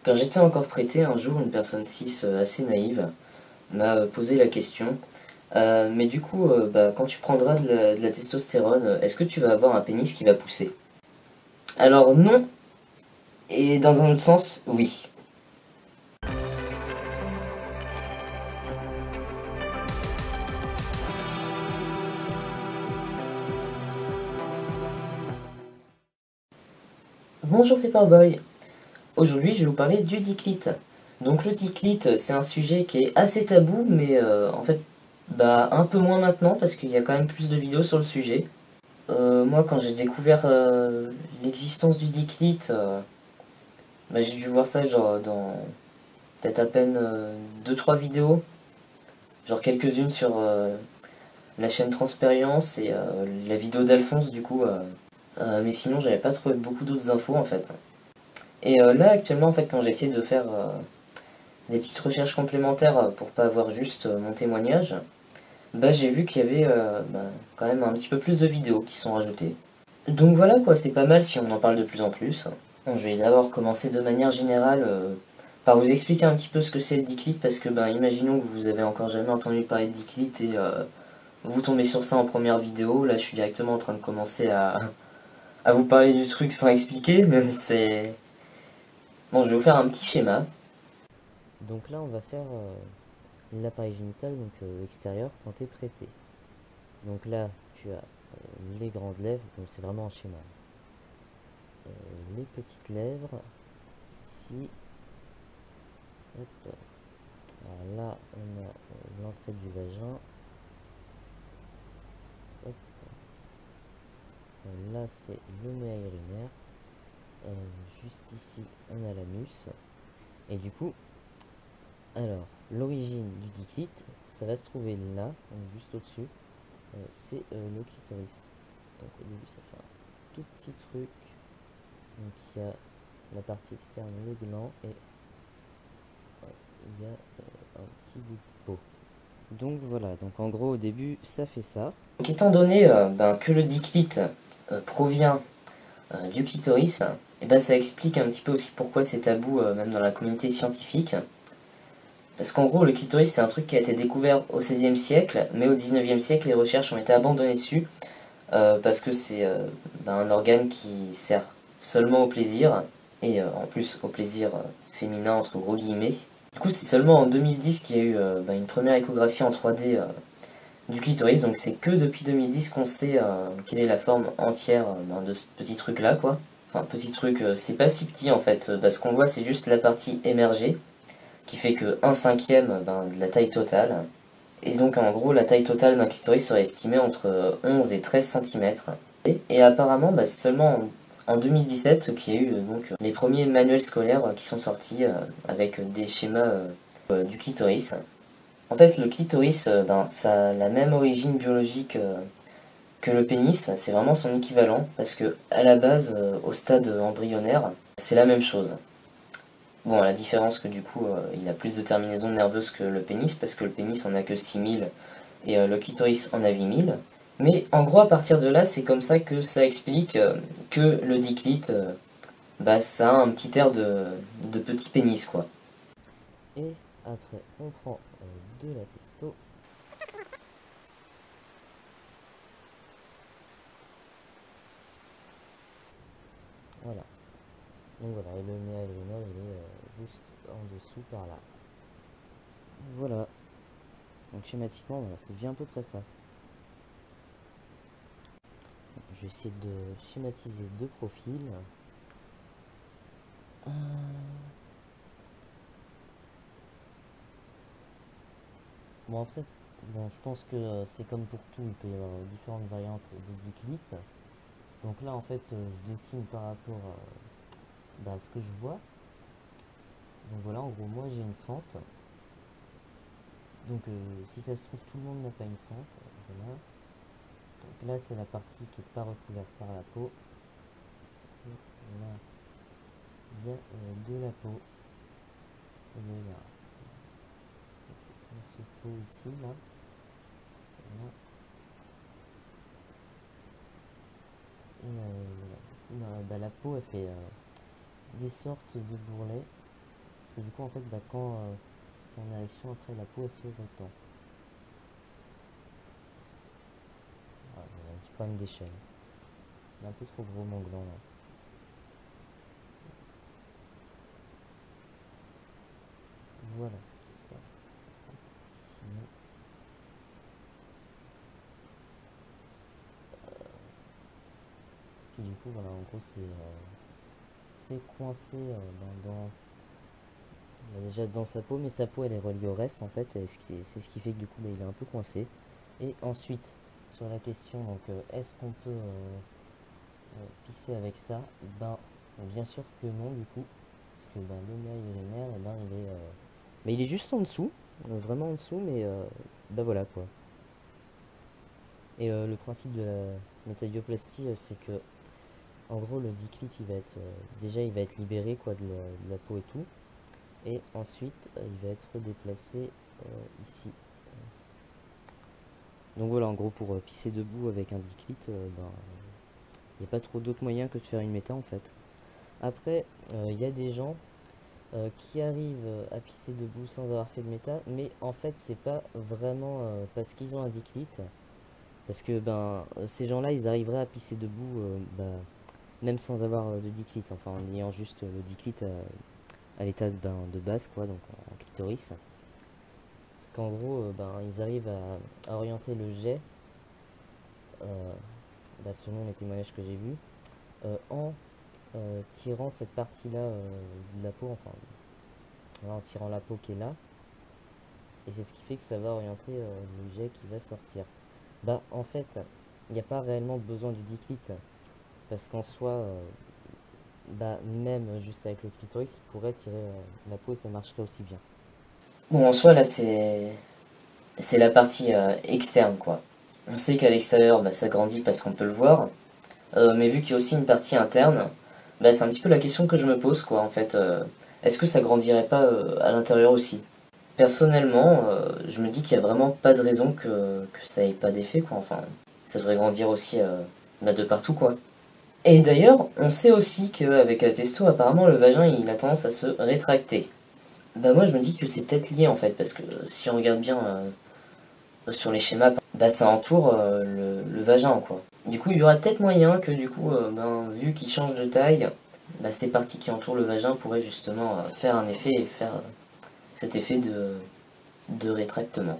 Quand j'étais encore prêté, un jour, une personne cis assez naïve m'a posé la question. Mais du coup, quand tu prendras de la testostérone, est-ce que tu vas avoir un pénis qui va pousser? Alors non, et dans un autre sens, oui. Bonjour Paperboy. Aujourd'hui, je vais vous parler du diclite. Donc le diclite, c'est un sujet qui est assez tabou, mais en fait, un peu moins maintenant parce qu'il y a quand même plus de vidéos sur le sujet. Moi, quand j'ai découvert l'existence du diclite, j'ai dû voir ça genre dans peut-être à peine deux trois vidéos, genre quelques-unes sur la chaîne Transpérience et la vidéo d'Alphonse du coup. Mais sinon, j'avais pas trouvé beaucoup d'autres infos en fait. Et là, actuellement, en fait, quand j'essaie de faire des petites recherches complémentaires pour pas avoir juste mon témoignage, j'ai vu qu'il y avait quand même un petit peu plus de vidéos qui sont rajoutées. Donc voilà quoi, c'est pas mal si on en parle de plus en plus. Bon, je vais d'abord commencer de manière générale par vous expliquer un petit peu ce que c'est le diclite parce que imaginons que vous avez encore jamais entendu parler de diclite et vous tombez sur ça en première vidéo. Là, je suis directement en train de commencer à vous parler du truc sans expliquer, mais c'est... Bon, je vais vous faire un petit schéma. Donc là, on va faire l'appareil génital donc extérieur quand tu es prêté. Donc là, tu as les grandes lèvres, donc c'est vraiment un schéma. Les petites lèvres, ici. Hop. Alors là, on a l'entrée du vagin. Hop. Là, c'est le nez urinaire. Juste ici, on a l'anus. Et du coup, alors, l'origine du diclite, ça va se trouver là, donc juste au-dessus. C'est le clitoris. Donc au début, ça fait un tout petit truc. Donc il y a la partie externe, le gland, et il y a un petit bout de peau. Donc voilà, donc en gros au début ça fait ça. Donc étant donné que le diclite provient du clitoris, et ça explique un petit peu aussi pourquoi c'est tabou même dans la communauté scientifique. Parce qu'en gros le clitoris c'est un truc qui a été découvert au XVIe siècle, mais au XIXe siècle les recherches ont été abandonnées dessus, parce que c'est un organe qui sert seulement au plaisir, et en plus au plaisir féminin entre gros guillemets. Du coup, c'est seulement en 2010 qu'il y a eu une première échographie en 3D du clitoris, donc c'est que depuis 2010 qu'on sait quelle est la forme entière de ce petit truc là, quoi. Enfin, petit truc, c'est pas si petit en fait, ce qu'on voit c'est juste la partie émergée, qui fait que 1/5 de la taille totale. Et donc en gros, la taille totale d'un clitoris serait estimée entre 11 et 13 cm. Et apparemment, c'est seulement en 2017 qu'il y a eu les premiers manuels scolaires qui sont sortis avec des schémas du clitoris. En fait, le clitoris, ça a la même origine biologique que le pénis, c'est vraiment son équivalent, parce que à la base, au stade embryonnaire, c'est la même chose. Bon, à la différence que du coup, il a plus de terminaisons nerveuses que le pénis, parce que le pénis en a que 6000 et le clitoris en a 8000. Mais en gros, à partir de là, c'est comme ça que ça explique que le diclite, ça a un petit air de petit pénis, quoi. Et après, on prend de la testo. Voilà. Donc voilà, et le nez il est juste en dessous par là. Voilà. Donc schématiquement, voilà, c'est bien à peu près ça. Je vais essayer de schématiser deux profils. Bon après, je pense que c'est comme pour tout, il peut y avoir différentes variantes de diclite. Donc là en fait, je dessine par rapport à ce que je vois. Donc voilà, en gros, moi j'ai une fente. Donc si ça se trouve, tout le monde n'a pas une fente. Voilà. Donc là, c'est la partie qui n'est pas recouverte par la peau. Et là, il y a de la peau. Et il y a un morceau de peau ici, là. Voilà. Et voilà. La peau, elle fait des sortes de bourrelets. Parce que du coup, en fait, bah, quand c'est en érection, après la peau elle se retend. Ah, il y a un petit problème d'échelle. Il est un peu trop gros mon gland là. Voilà, ça. Sinon, puis du coup, voilà, en gros, c'est coincé déjà dans sa peau, mais sa peau elle est reliée au reste en fait, et c'est ce qui fait que du coup bah, il est un peu coincé. Et ensuite, sur la question, donc est-ce qu'on peut pisser avec ça? Ben, bien sûr que non du coup, parce que ben, le mail urinaire, et ben, mais il est juste en dessous, vraiment en dessous, mais ben voilà quoi. Et le principe de la métadioplastie, c'est que en gros le diclite il va être déjà il va être libéré quoi de la peau et tout, et ensuite il va être déplacé ici. Donc voilà, en gros pour pisser debout avec un diclite, ben il n'y a pas trop d'autres moyens que de faire une méta en fait. Après, il y a des gens qui arrivent à pisser debout sans avoir fait de méta, mais en fait c'est pas vraiment parce qu'ils ont un diclite, parce que ben ces gens-là ils arriveraient à pisser debout même sans avoir de diclite, enfin en ayant juste le diclite à l'état de base quoi, donc en clitoris. Parce qu'en gros ils arrivent à orienter le jet euh, selon les témoignages que j'ai vus en tirant cette partie-là de la peau, enfin voilà, en tirant la peau qui est là, et c'est ce qui fait que ça va orienter le jet qui va sortir. Bah en fait, il n'y a pas réellement besoin du diclite, parce qu'en soi, même juste avec le clitoris, il pourrait tirer la peau et ça marcherait aussi bien. Bon, en soi, là, c'est la partie externe, quoi. On sait qu'à l'extérieur, ça grandit parce qu'on peut le voir, mais vu qu'il y a aussi une partie interne, c'est un petit peu la question que je me pose, quoi, en fait. Est-ce que ça grandirait pas à l'intérieur aussi? Personnellement, je me dis qu'il n'y a vraiment pas de raison que ça ait pas d'effet, quoi. Enfin, ça devrait grandir aussi de partout, quoi. Et d'ailleurs, on sait aussi qu'avec la testo, apparemment, le vagin, il a tendance à se rétracter. Bah moi, je me dis que c'est peut-être lié, en fait, parce que si on regarde bien sur les schémas, ça entoure le vagin, quoi. Du coup, il y aura peut-être moyen que, du coup, vu qu'il change de taille, ces parties qui entourent le vagin pourraient justement faire un effet et faire cet effet de rétractement.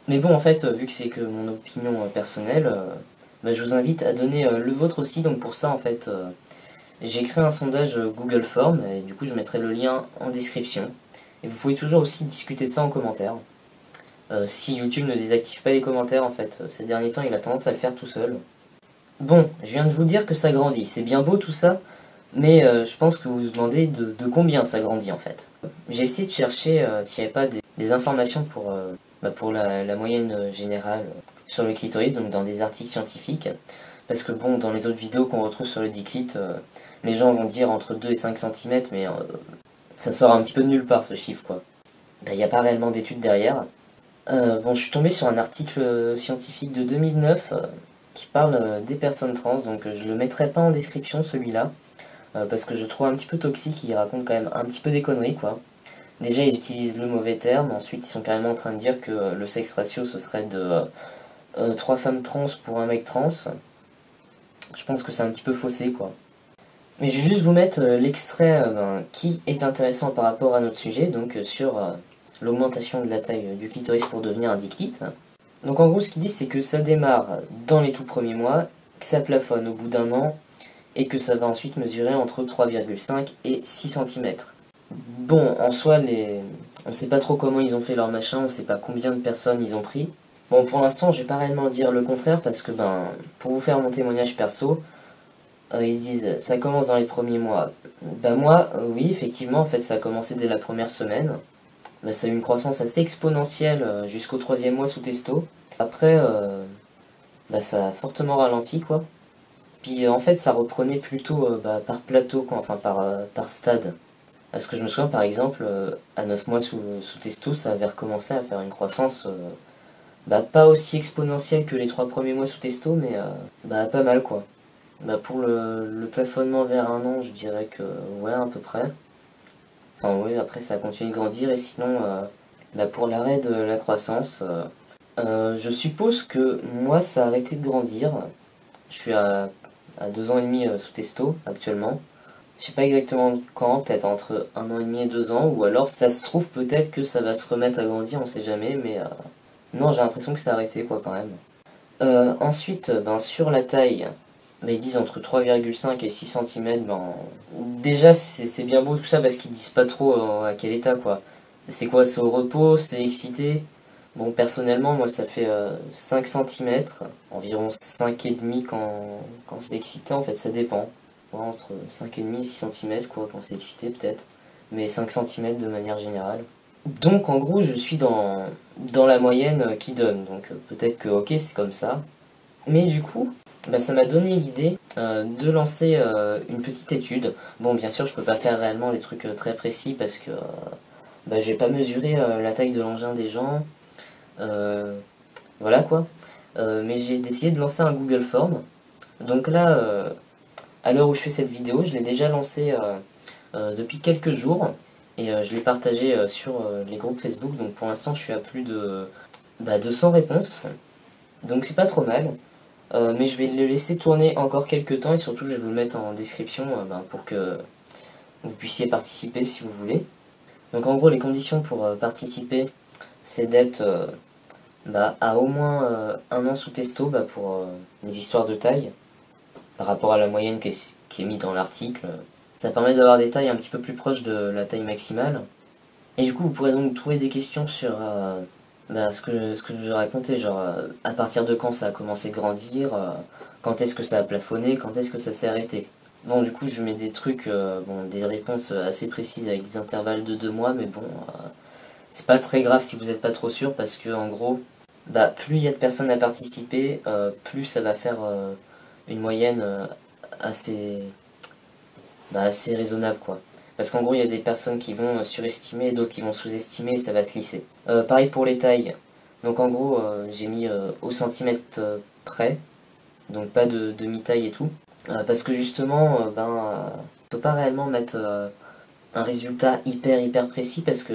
Mais bon, en fait, vu que c'est que mon opinion personnelle, je vous invite à donner le vôtre aussi. Donc pour ça, en fait, j'ai créé un sondage Google Form, et du coup, je mettrai le lien en description. Et vous pouvez toujours aussi discuter de ça en commentaire. Si YouTube ne désactive pas les commentaires, en fait, ces derniers temps, il a tendance à le faire tout seul. Bon, je viens de vous dire que ça grandit. C'est bien beau tout ça, mais je pense que vous vous demandez de combien ça grandit en fait. J'ai essayé de chercher s'il n'y avait pas des informations pour la moyenne générale sur le clitoris, donc dans des articles scientifiques. Parce que bon, dans les autres vidéos qu'on retrouve sur le diclite, les gens vont dire entre 2 et 5 cm, mais ça sort un petit peu de nulle part ce chiffre quoi. Il n'y a pas réellement d'études derrière. Bon, je suis tombé sur un article scientifique de 2009 qui parle des personnes trans, donc je le mettrai pas en description celui-là. Parce que je trouve un petit peu toxique, il raconte quand même un petit peu des conneries quoi. Déjà ils utilisent le mauvais terme, ensuite ils sont carrément en train de dire que le sexe ratio ce serait de 3 femmes trans pour un mec trans. Je pense que c'est un petit peu faussé quoi. Mais je vais juste vous mettre l'extrait qui est intéressant par rapport à notre sujet, donc sur l'augmentation de la taille du clitoris pour devenir un diclite. Donc en gros ce qu'il dit c'est que ça démarre dans les tout premiers mois, que ça plafonne au bout d'un an, et que ça va ensuite mesurer entre 3,5 et 6 cm. Bon, en soi, on sait pas trop comment ils ont fait leur machin, on sait pas combien de personnes ils ont pris. Bon, pour l'instant, je vais pas réellement dire le contraire parce que, pour vous faire mon témoignage perso, ils disent ça commence dans les premiers mois. Moi, oui, effectivement, en fait, ça a commencé dès la première semaine. Ça a eu une croissance assez exponentielle jusqu'au troisième mois sous testo. Après, ça a fortement ralenti, quoi. Puis en fait, ça reprenait plutôt par plateau, quoi, enfin par stade. Parce que je me souviens par exemple, à 9 mois sous testo, ça avait recommencé à faire une croissance pas aussi exponentielle que les 3 premiers mois sous testo, mais pas mal quoi. Pour le plafonnement vers un an, je dirais que ouais, à peu près. Enfin oui, après ça continue de grandir et sinon pour l'arrêt de la croissance, je suppose que moi ça a arrêté de grandir. Je suis à 2 ans et demi sous testo actuellement. Je sais pas exactement quand, peut-être entre 1 an et demi et 2 ans, ou alors ça se trouve peut-être que ça va se remettre à grandir, on sait jamais, mais non, j'ai l'impression que ça a arrêté quoi quand même. Ensuite, sur la taille, ils disent entre 3,5 et 6 cm. Déjà c'est bien beau tout ça parce qu'ils disent pas trop à quel état quoi. C'est quoi, c'est au repos, c'est excité. Bon, personnellement, moi ça fait 5 cm, environ 5,5 quand c'est excité, en fait ça dépend. Ouais, entre 5,5 et 6 cm quoi, quand c'est excité peut-être, mais 5 cm de manière générale. Donc en gros je suis dans la moyenne qui donne, donc peut-être que ok c'est comme ça. Mais du coup, ça m'a donné l'idée de lancer une petite étude. Bon bien sûr je peux pas faire réellement des trucs très précis parce que j'ai pas mesuré la taille de l'engin des gens, voilà quoi. Mais j'ai décidé de lancer un Google Form. Donc là, à l'heure où je fais cette vidéo, je l'ai déjà lancé depuis quelques jours. Et je l'ai partagé sur les groupes Facebook. Donc pour l'instant, je suis à plus de 200 réponses. Donc c'est pas trop mal. Mais je vais le laisser tourner encore quelques temps. Et surtout, je vais vous le mettre en description pour que vous puissiez participer si vous voulez. Donc en gros, les conditions pour participer, c'est d'être à au moins 1 an sous testo pour les histoires de taille, par rapport à la moyenne qui est mise dans l'article. Ça permet d'avoir des tailles un petit peu plus proches de la taille maximale. Et du coup, vous pourrez donc trouver des questions sur ce que je vous ai raconté, genre à partir de quand ça a commencé de grandir, quand est-ce que ça a plafonné, quand est-ce que ça s'est arrêté. Bon, du coup, je mets des trucs, des réponses assez précises avec des intervalles de 2 mois, mais bon, c'est pas très grave si vous n'êtes pas trop sûr, parce que en gros, plus il y a de personnes à participer, plus ça va faire une moyenne assez, assez raisonnable, quoi. Parce qu'en gros, il y a des personnes qui vont surestimer et d'autres qui vont sous-estimer et ça va se lisser. Pareil pour les tailles. Donc en gros, j'ai mis au centimètre près, donc pas de demi-taille et tout. Parce que justement, on peut pas réellement mettre un résultat hyper précis parce que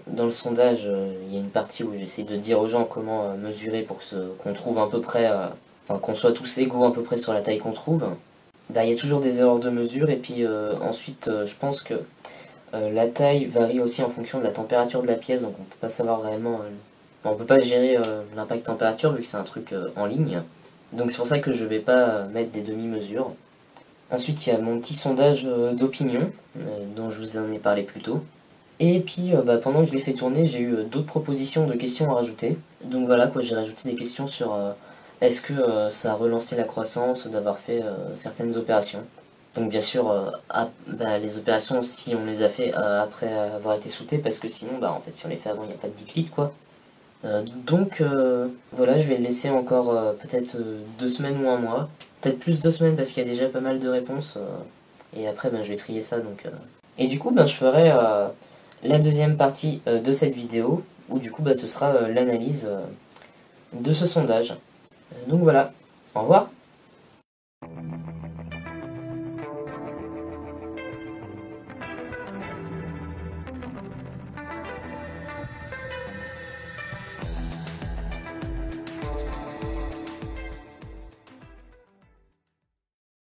dans le sondage, il y a une partie où j'essaie de dire aux gens comment mesurer pour qu'on trouve à peu près, qu'on soit tous égaux à peu près sur la taille qu'on trouve. Il y a toujours des erreurs de mesure et puis ensuite je pense que la taille varie aussi en fonction de la température de la pièce, donc on peut pas savoir réellement, on peut pas gérer l'impact température vu que c'est un truc en ligne. Donc c'est pour ça que je vais pas mettre des demi-mesures. Ensuite il y a mon petit sondage d'opinion dont je vous en ai parlé plus tôt. Et puis pendant que je l'ai fait tourner, j'ai eu d'autres propositions de questions à rajouter. Donc voilà quoi, j'ai rajouté des questions sur est-ce que ça a relancé la croissance d'avoir fait certaines opérations. Donc bien sûr, les opérations si on les a fait après avoir été sauté, parce que sinon en fait si on les fait avant il n'y a pas de déclic quoi. Donc voilà, je vais le laisser encore peut-être 2 semaines ou un mois. Peut-être plus 2 semaines parce qu'il y a déjà pas mal de réponses. Et après je vais trier ça donc. Et du coup je ferai la deuxième partie de cette vidéo où du coup ce sera l'analyse de ce sondage. Donc voilà, au revoir.